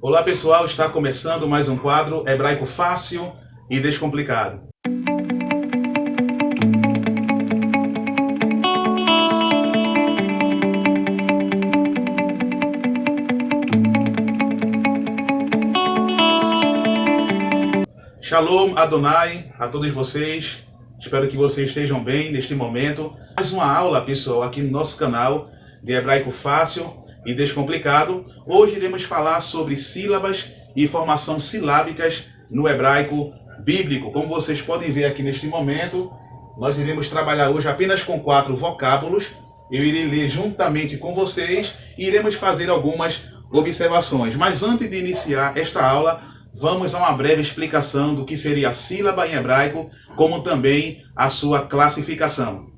Olá pessoal, está começando mais um quadro Hebraico Fácil e Descomplicado. Shalom Adonai a todos vocês, espero que vocês estejam bem neste momento. Mais uma aula, pessoal, aqui no nosso canal de Hebraico Fácil e Descomplicado. Hoje iremos falar sobre sílabas e formação silábicas no hebraico bíblico. Como vocês podem ver aqui neste momento, nós iremos trabalhar hoje apenas com 4 vocábulos. Eu irei ler juntamente com vocês e iremos fazer algumas observações. Mas antes de iniciar esta aula, vamos a uma breve explicação do que seria a sílaba em hebraico, como também a sua classificação.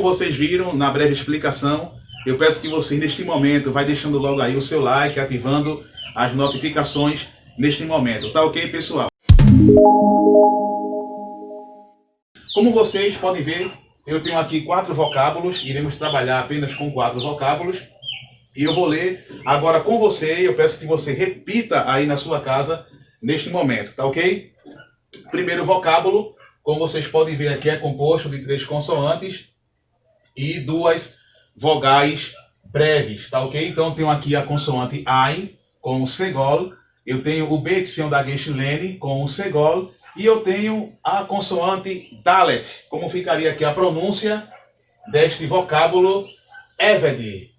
Vocês viram na breve explicação, eu peço que você neste momento vai deixando logo aí o seu like, ativando as notificações neste momento, tá ok, pessoal? Como vocês podem ver, eu tenho aqui 4 vocábulos, iremos trabalhar apenas com 4 vocábulos, e eu vou ler agora com você, eu peço que você repita aí na sua casa neste momento, tá ok? Primeiro vocábulo, como vocês podem ver aqui, é composto de 3 consoantes, e 2 vogais breves, tá ok? Então eu tenho aqui a consoante Ain com o Segol, eu tenho o Betzion da Geshlene com o Segol, e eu tenho a consoante Dalet. Como ficaria aqui a pronúncia deste vocábulo Eved?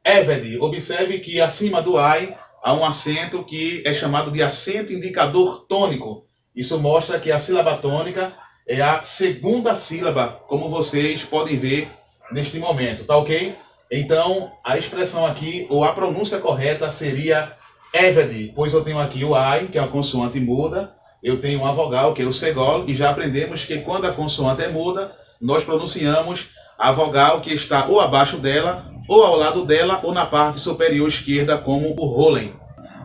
Eved. Observe que acima do Ain há um acento que é chamado de acento indicador tônico. Isso mostra que a sílaba tônica é a segunda sílaba, como vocês podem ver neste momento, tá ok? Então, a expressão aqui, ou a pronúncia correta seria Eved, pois eu tenho aqui o Ai, que é uma consoante muda, eu tenho uma vogal, que é o Segol, e já aprendemos que quando a consoante é muda, nós pronunciamos a vogal que está ou abaixo dela, ou ao lado dela, ou na parte superior esquerda, como o Rolen.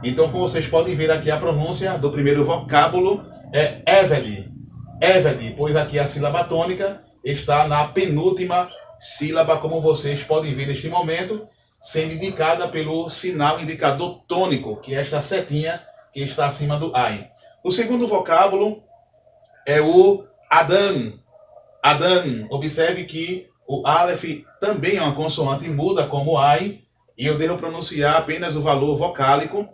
Então, como vocês podem ver aqui, a pronúncia do primeiro vocábulo é Eved. Eved, pois aqui a sílaba tônica está na penúltima sílaba, como vocês podem ver neste momento, sendo indicada pelo sinal indicador tônico, que é esta setinha que está acima do Ain. O segundo vocábulo é o Adam. Adam. Observe que o Aleph também é uma consoante muda como o Ain, e eu devo pronunciar apenas o valor vocálico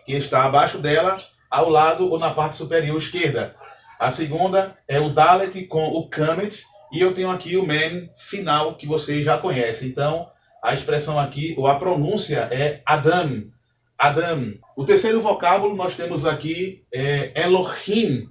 que está abaixo dela, ao lado ou na parte superior esquerda. A segunda é o Dalet com o Kamet, e eu tenho aqui o men final, que vocês já conhecem. Então, a expressão aqui, ou a pronúncia é Adam. Adam. O terceiro vocábulo, nós temos aqui Elohim.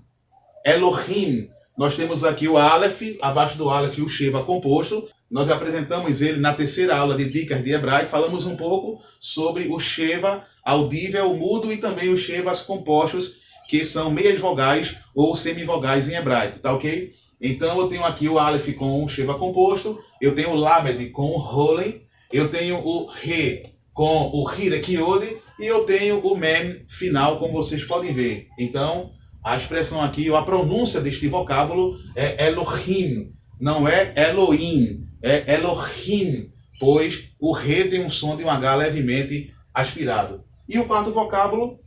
Elohim. Nós temos aqui o Aleph, abaixo do Aleph o Sheva composto. Nós apresentamos ele na terceira aula de Dicas de Hebraico. Falamos um pouco sobre o Sheva audível, mudo, e também os Shevas compostos, que são meias vogais ou semivogais em hebraico, tá ok? Então eu tenho aqui o Aleph com o Sheva composto, eu tenho o Lamed com o Rolen, eu tenho o Re com o Hirek Yod, e eu tenho o Mem final, como vocês podem ver. Então, a expressão aqui, ou a pronúncia deste vocábulo é Elohim, não é Elohim, é Elohim, pois o Re tem um som de um H levemente aspirado. E o quarto vocábulo,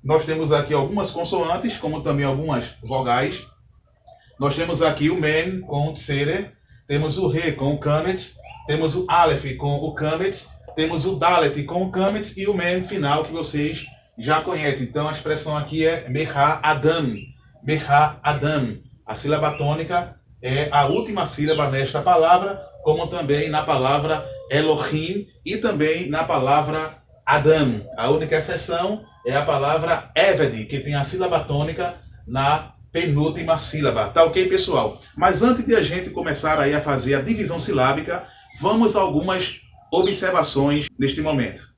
nós temos aqui algumas consoantes, como também algumas vogais. Nós temos aqui o Men com o Tsere, temos o Re com o Kamet, temos o Aleph com o Kametz, temos o Dalet com o Kametz e o Mem final que vocês já conhecem. Então a expressão aqui é Meha Adam. Meha Adam. A sílaba tônica é a última sílaba nesta palavra, como também na palavra Elohim e também na palavra Adam. A única exceção é a palavra Eved, que tem a sílaba tônica na penúltima sílaba. Tá ok, pessoal? Mas antes de a gente começar aí a fazer a divisão silábica, vamos a algumas observações neste momento.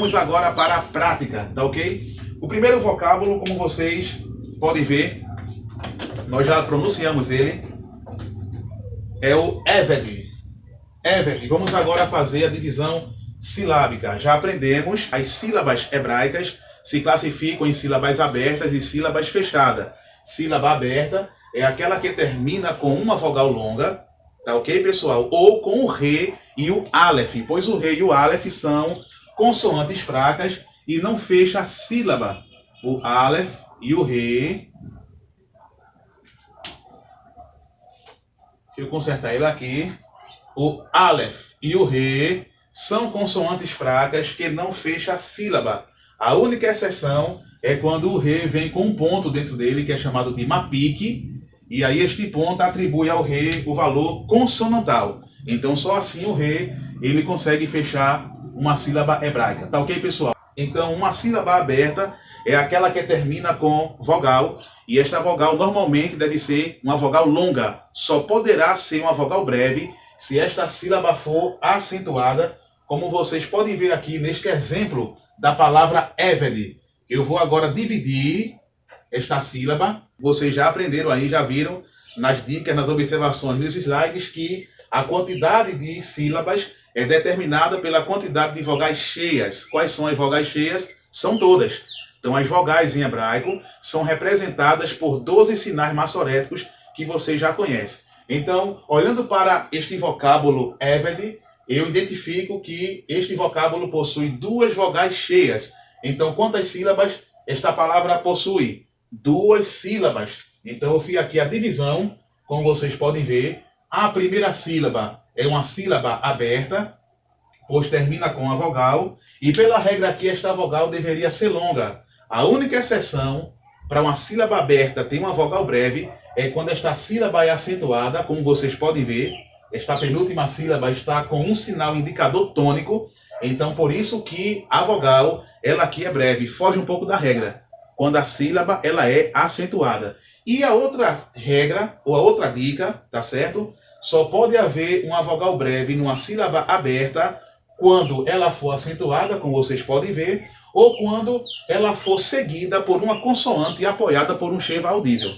Vamos agora para a prática, tá ok? O primeiro vocábulo, como vocês podem ver, nós já pronunciamos ele, é o Eved. Eved. Vamos agora fazer a divisão silábica. Já aprendemos as sílabas hebraicas se classificam em sílabas abertas e sílabas fechadas. Sílaba aberta é aquela que termina com uma vogal longa, tá ok, pessoal? Ou com o Re e o Aleph, pois o Re e o Aleph são consoantes fracas e não fecha a sílaba. O Aleph e o Re. Deixa eu consertar ele aqui. O Aleph e o Re são consoantes fracas que não fecha a sílaba. A única exceção é quando o Re vem com um ponto dentro dele, que é chamado de mapique, e aí este ponto atribui ao Re o valor consonantal. Então só assim o Re ele consegue fechar uma sílaba hebraica. Tá ok, pessoal? Então uma sílaba aberta é aquela que termina com vogal, e esta vogal normalmente deve ser uma vogal longa. Só poderá ser uma vogal breve se esta sílaba for acentuada, como vocês podem ver aqui neste exemplo da palavra Eved. Eu vou agora dividir esta sílaba. Vocês já aprenderam aí, já viram nas dicas, nas observações, nos slides, que a quantidade de sílabas é determinada pela quantidade de vogais cheias. Quais são as vogais cheias? São todas. Então as vogais em hebraico são representadas por 12 sinais massoréticos que vocês já conhecem. Então, olhando para este vocábulo Eved, eu identifico que este vocábulo possui duas vogais cheias. Então, quantas sílabas esta palavra possui? Duas sílabas. Então, eu fiz aqui a divisão, como vocês podem ver. A primeira sílaba é uma sílaba aberta, pois termina com a vogal. E pela regra aqui, esta vogal deveria ser longa. A única exceção para uma sílaba aberta ter uma vogal breve é quando esta sílaba é acentuada, como vocês podem ver. Esta penúltima sílaba está com um sinal indicador tônico, então por isso que a vogal, ela aqui é breve, foge um pouco da regra, quando a sílaba ela é acentuada. E a outra regra, ou a outra dica, tá certo? só pode haver uma vogal breve numa sílaba aberta quando ela for acentuada, como vocês podem ver, ou quando ela for seguida por uma consoante apoiada por um cheiro audível.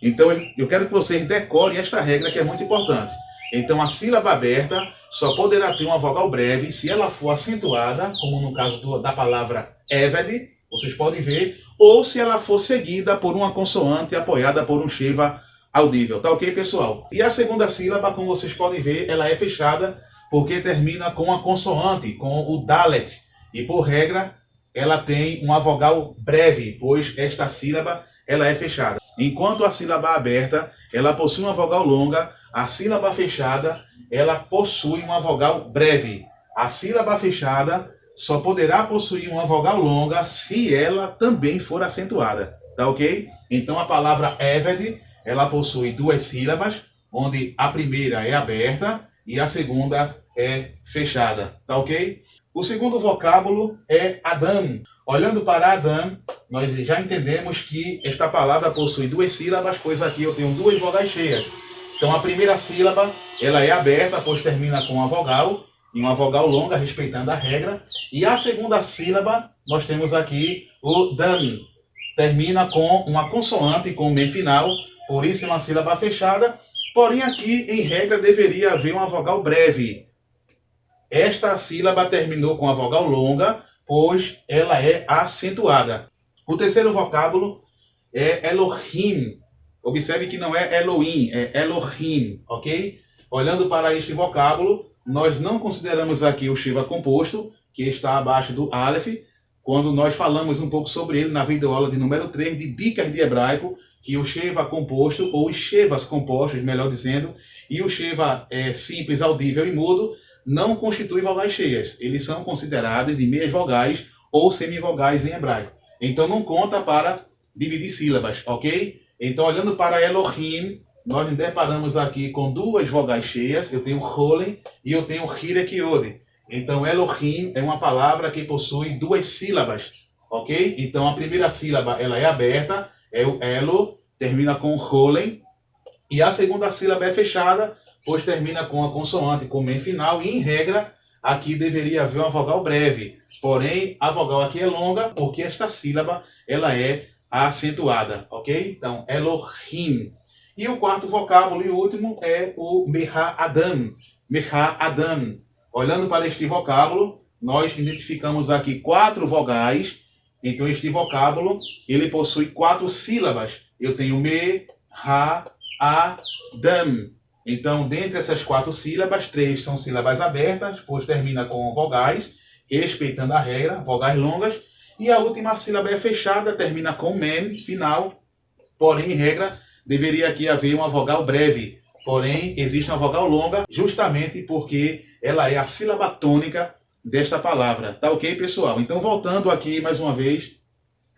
Então, eu quero que vocês decorem esta regra que é muito importante. Então, a sílaba aberta só poderá ter uma vogal breve se ela for acentuada, como no caso da palavra eved, vocês podem ver, ou se ela for seguida por uma consoante apoiada por um sheva audível. Tá ok, pessoal? E a segunda sílaba, como vocês podem ver, ela é fechada porque termina com a consoante, com o dalet. E, por regra, ela tem uma vogal breve, pois esta sílaba ela é fechada. Enquanto a sílaba aberta, ela possui uma vogal longa, a sílaba fechada, ela possui uma vogal breve. A sílaba fechada só poderá possuir uma vogal longa se ela também for acentuada. Tá ok? Então, a palavra eved, ela possui duas sílabas, onde a primeira é aberta e a segunda é fechada. Tá ok? O segundo vocábulo é Adam. Olhando para Adam, nós já entendemos que esta palavra possui duas sílabas, pois aqui eu tenho duas vogais cheias. Então a primeira sílaba ela é aberta, pois termina com uma vogal, e uma vogal longa, respeitando a regra. E a segunda sílaba, nós temos aqui o Dan. Termina com uma consoante, com o mem final, por isso é uma sílaba fechada. Porém aqui, em regra, deveria haver uma vogal breve. Esta sílaba terminou com a vogal longa, pois ela é acentuada. O terceiro vocábulo é Elohim. Observe que não é Elohim, é Elohim, ok? Olhando para este vocábulo, nós não consideramos aqui o Sheva composto, que está abaixo do Aleph, quando nós falamos um pouco sobre ele na videoaula de número 3 de Dicas de Hebraico, que o Sheva composto, ou os Shevas compostos, melhor dizendo, e o Sheva simples, audível e mudo, não constituem vogais cheias. Eles são considerados de meias vogais ou semivogais em hebraico. Então não conta para dividir sílabas, ok? Então olhando para Elohim, nós nos deparamos aqui com duas vogais cheias. Eu tenho Holen e eu tenho Hirek Yod. Então Elohim é uma palavra que possui duas sílabas, ok? Então a primeira sílaba ela é aberta, é o Elo, termina com Holen, e a segunda sílaba é fechada, pois termina com a consoante, com o mem final, e em regra, aqui deveria haver uma vogal breve. Porém, a vogal aqui é longa, porque esta sílaba, ela é acentuada, ok? Então, Elohim. E o quarto vocábulo e último é o Meha Adam. Meha Adam. Olhando para este vocábulo, nós identificamos aqui quatro vogais. Então, este vocábulo, ele possui quatro sílabas. Eu tenho Me, Ha, Adam. Então, dentre essas quatro sílabas, três são sílabas abertas, pois termina com vogais, respeitando a regra, vogais longas. E a última sílaba é fechada, termina com mem, final. Porém, em regra, deveria aqui haver uma vogal breve. Porém, existe uma vogal longa, justamente porque ela é a sílaba tônica desta palavra. Tá ok, pessoal? Então, voltando aqui mais uma vez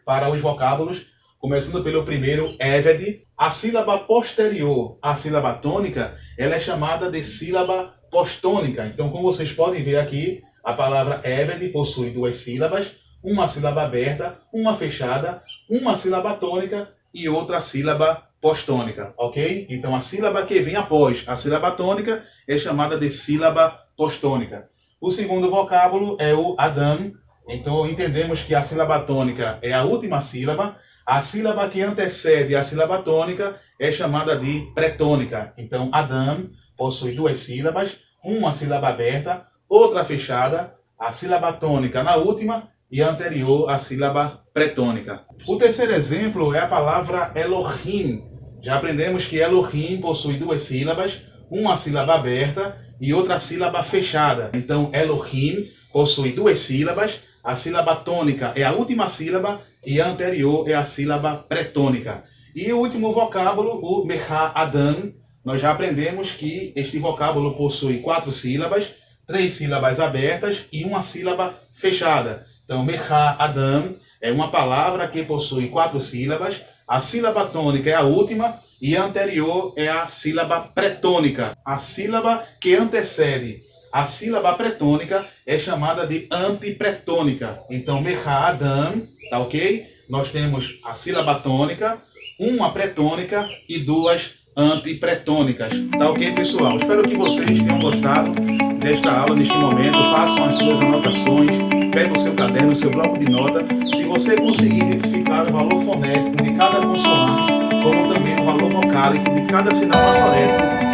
para os vocábulos, começando pelo primeiro, Eved. A sílaba posterior à sílaba tônica, ela é chamada de sílaba postônica. Então, como vocês podem ver aqui, a palavra Eved possui duas sílabas, uma sílaba aberta, uma fechada, uma sílaba tônica e outra sílaba postônica, ok? Então, a sílaba que vem após a sílaba tônica é chamada de sílaba postônica. O segundo vocábulo é o Adam. Então, entendemos que a sílaba tônica é a última sílaba. A sílaba que antecede a sílaba tônica é chamada de pretônica. Então, Adam possui duas sílabas, uma sílaba aberta, outra fechada, a sílaba tônica na última e a anterior à sílaba pretônica. O terceiro exemplo é a palavra Elohim. Já aprendemos que Elohim possui duas sílabas, uma sílaba aberta e outra sílaba fechada. Então, Elohim possui duas sílabas, a sílaba tônica é a última sílaba e a anterior é a sílaba pretônica. E o último vocábulo, o Meha Adam, nós já aprendemos que este vocábulo possui quatro sílabas, três sílabas abertas e uma sílaba fechada. Então, Meha Adam é uma palavra que possui quatro sílabas, a sílaba tônica é a última e a anterior é a sílaba pretônica. A sílaba que antecede a sílaba pretônica é chamada de antipretônica. Então, Meha Adam, tá ok? Nós temos a sílaba tônica, uma pretônica e duas antipretônicas. Tá ok, pessoal? Espero que vocês tenham gostado desta aula neste momento. Façam as suas anotações, pegue o seu caderno, o seu bloco de nota. Se você conseguir identificar o valor fonético de cada consoante, como também o valor vocálico de cada sinal maçorético,